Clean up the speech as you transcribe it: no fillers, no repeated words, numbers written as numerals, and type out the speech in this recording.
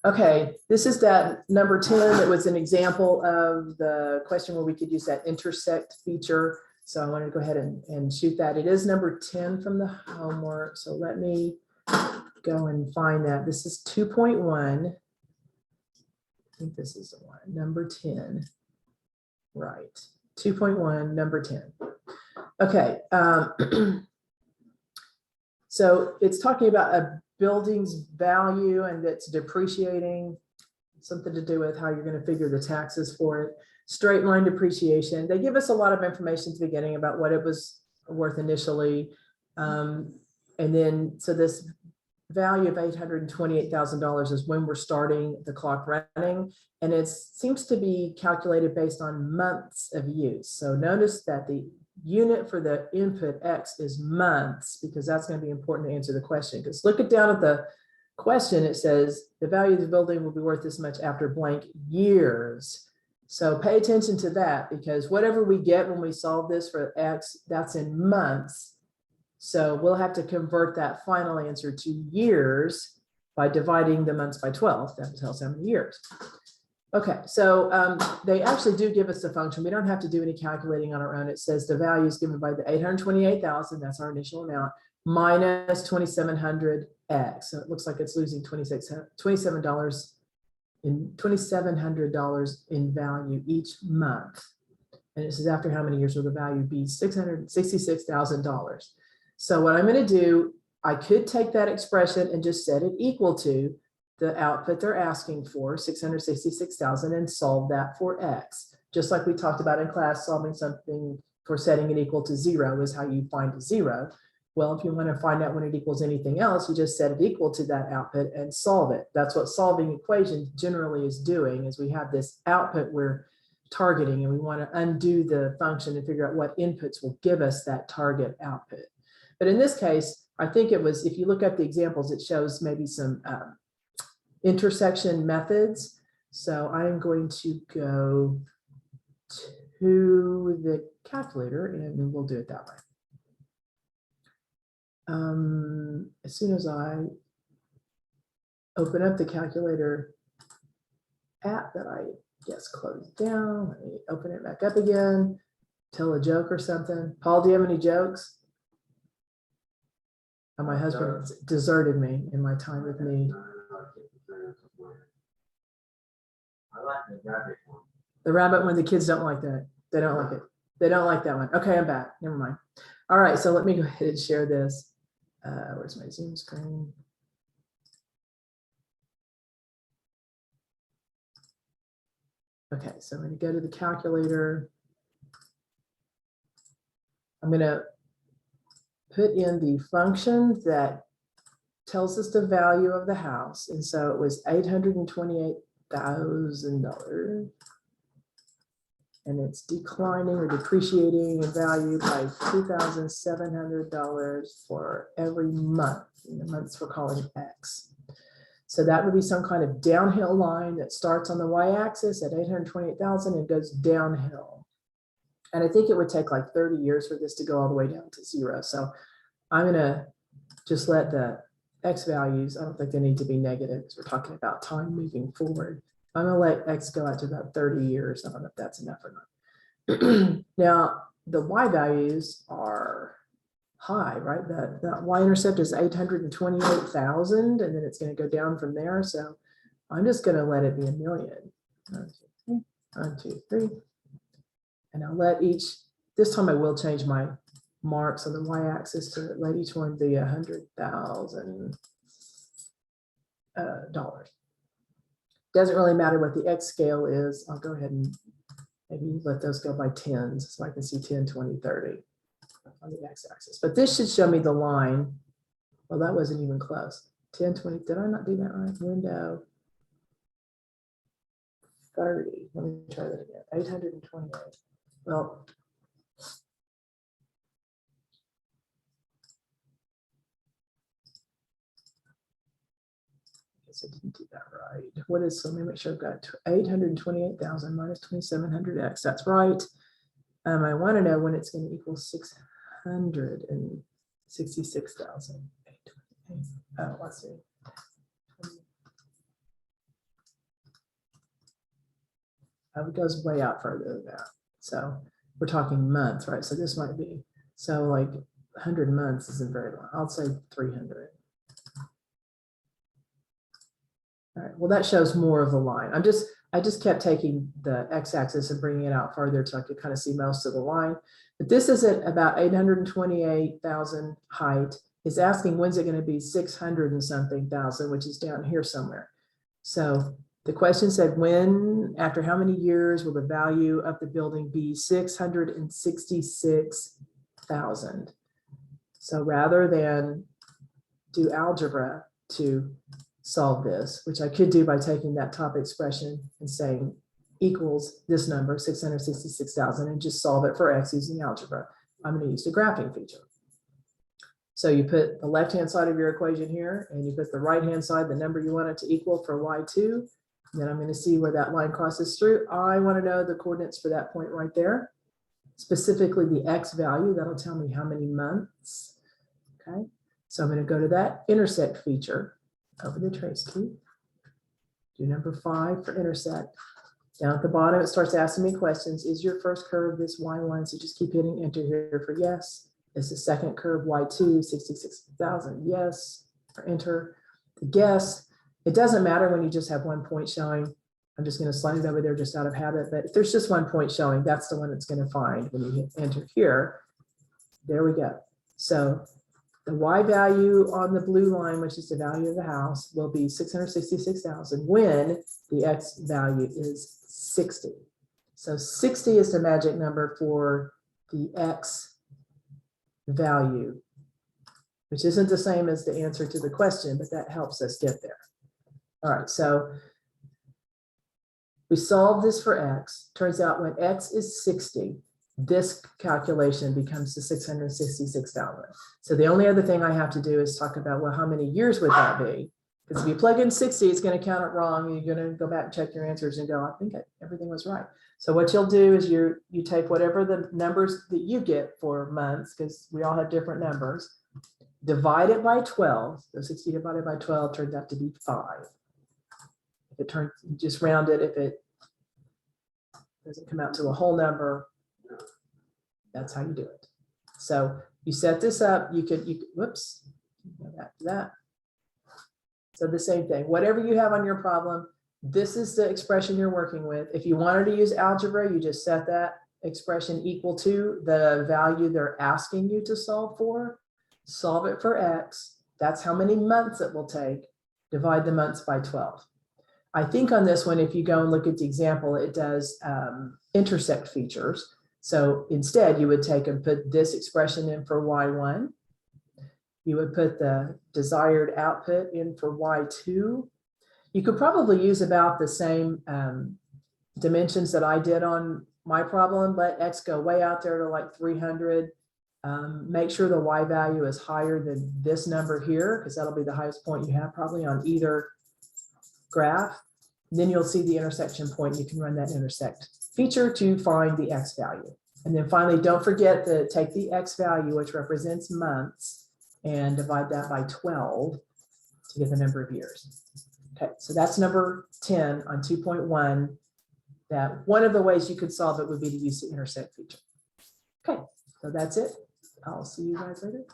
Okay, this is that number 10 that was an example of the question where we could use that intersect feature. So I want to go ahead and shoot that. It is number 10 from the homework. So let me go and find that. This is 2.1. I think this is the one, number 10. Right, 2.1, number 10. Okay, so it's talking about a building's value and it's depreciating, something to do with how you're going to figure the taxes for it. Straight line depreciation. They give us a lot of information at the beginning about what it was worth initially. And then, so this value of $828,000 is when we're starting the clock running. And it seems to be calculated based on months of use. So notice that the unit for the input X is months, because that's going to be important to answer the question. Because look down at the question, it says the value of the building will be worth this much after blank years. So pay attention to that, because whatever we get when we solve this for X, that's in months. So we'll have to convert that final answer to years by dividing the months by 12. That tells how many years. Okay, so they actually do give us a function. We don't have to do any calculating on our own. It says the value is given by the 828,000, that's our initial amount, minus 2,700x. So it looks like it's losing $27 in value each month. And this is after how many years will the value be? $666,000. So what I'm going to do, I could take that expression and just set it equal to the output they're asking for, 666,000, and solve that for X. Just like we talked about in class, solving something for setting it equal to 0 is how you find a 0. Well, if you want to find out when it equals anything else, you just set it equal to that output and solve it. That's what solving equations generally is doing, is we have this output we're targeting and we want to undo the function and figure out what inputs will give us that target output. But in this case, I think it was, if you look at the examples, it shows maybe some intersection methods. So I'm going to go to the calculator and then we'll do it that way. As soon as I open up the calculator app that I just closed down, let me open it back up again, tell a joke or something. Paul, do you have any jokes? Oh, my husband deserted me in my time with need. I like the rabbit one. The rabbit one, the kids don't like that. They don't like it. They don't like that one. Okay, I'm back. Never mind. All right, so let me go ahead and share this. Where's my Zoom screen? Okay, so I'm going to go to the calculator. I'm going to put in the function that tells us the value of the house. And so it was $828,000. And it's declining or depreciating in value by $2,700 for every month. In the months we're calling X. So that would be some kind of downhill line that starts on the y-axis at 828,000 and goes downhill. And I think it would take like 30 years for this to go all the way down to 0. So I'm going to just let the X values, I don't think they need to be negative because we're talking about time moving forward. I'm going to let X go out to about 30 years. I don't know if that's enough or not. Now, the Y values are high, right? That Y-intercept is 828,000, and then it's going to go down from there. So I'm just going to let it be 1 million. 1, 2, 3. And I'll let each, this time I will change my marks on the Y-axis to let each one be $100,000. Doesn't really matter what the X scale is. I'll go ahead and maybe let those go by tens so I can see 10, 20, 30 on the X-axis. But this should show me the line. Well, that wasn't even close. 10, 20, did I not do that right? Window 30. Let me try that again. 828. Well, I didn't do that right. What is, so let me make sure I've got 828,000 minus 2,700x. That's right. I want to know when it's going to equal 666,000. Oh, let's see. It goes way out further than that. So we're talking months, right? So this might be, so like 100 months isn't very long. I'll say 300. All right, well, that shows more of the line. I just kept taking the x-axis and bringing it out further so I could kind of see most of the line. But this is at about 828,000 height. It's asking when's it going to be 600 and something thousand, which is down here somewhere. So the question said, when, after how many years will the value of the building be 666,000? So rather than do algebra to solve this, which I could do by taking that top expression and saying equals this number, 666,000, and just solve it for x using algebra, I'm going to use the graphing feature. So you put the left-hand side of your equation here, and you put the right-hand side, the number you want it to equal for y2. Then I'm going to see where that line crosses through. I want to know the coordinates for that point right there, specifically the x value. That'll tell me how many months. Okay, so I'm going to go to that intersect feature over the trace key. Do number 5 for intersect. Down at the bottom, it starts asking me questions. Is your first curve this y1? So just keep hitting enter here for yes. Is the second curve y2, 66,000? Yes, or enter. The guess, it doesn't matter when you just have one point showing. I'm just going to slide it over there just out of habit. But if there's just one point showing, that's the one it's going to find when you hit enter here. There we go. So the y value on the blue line, which is the value of the house, will be 666,000 when the x value is 60. So 60 is the magic number for the x value, which isn't the same as the answer to the question, but that helps us get there. All right, so we solve this for x. Turns out when x is 60, this calculation becomes the 666,000. So the only other thing I have to do is talk about, well, how many years would that be? Because if you plug in 60, it's going to count it wrong. You're going to go back and check your answers and go, I think everything was right. So what you'll do is you take whatever the numbers that you get for months, because we all have different numbers, divide it by 12. So 60 divided by 12 turns out to be 5. If it turns, just round it. If it doesn't come out to a whole number, that's how you do it. So you set this up. You could whoops, go back to that. So the same thing, whatever you have on your problem, this is the expression you're working with. If you wanted to use algebra, you just set that expression equal to the value they're asking you to solve for. Solve it for x. That's how many months it will take. Divide the months by 12. I think on this one, if you go and look at the example, it does intersect features. So instead, you would take and put this expression in for y1. You would put the desired output in for y2. You could probably use about the same dimensions that I did on my problem. Let x go way out there to like 300. Make sure the y value is higher than this number here, because that'll be the highest point you have probably on either graph. Then you'll see the intersection point. You can run that intersect feature to find the x value. And then finally, don't forget to take the x value, which represents months, and divide that by 12 to get the number of years. Okay, so that's number 10 on 2.1. That one of the ways you could solve it would be to use the intersect feature. Okay, so that's it. I'll see you guys later.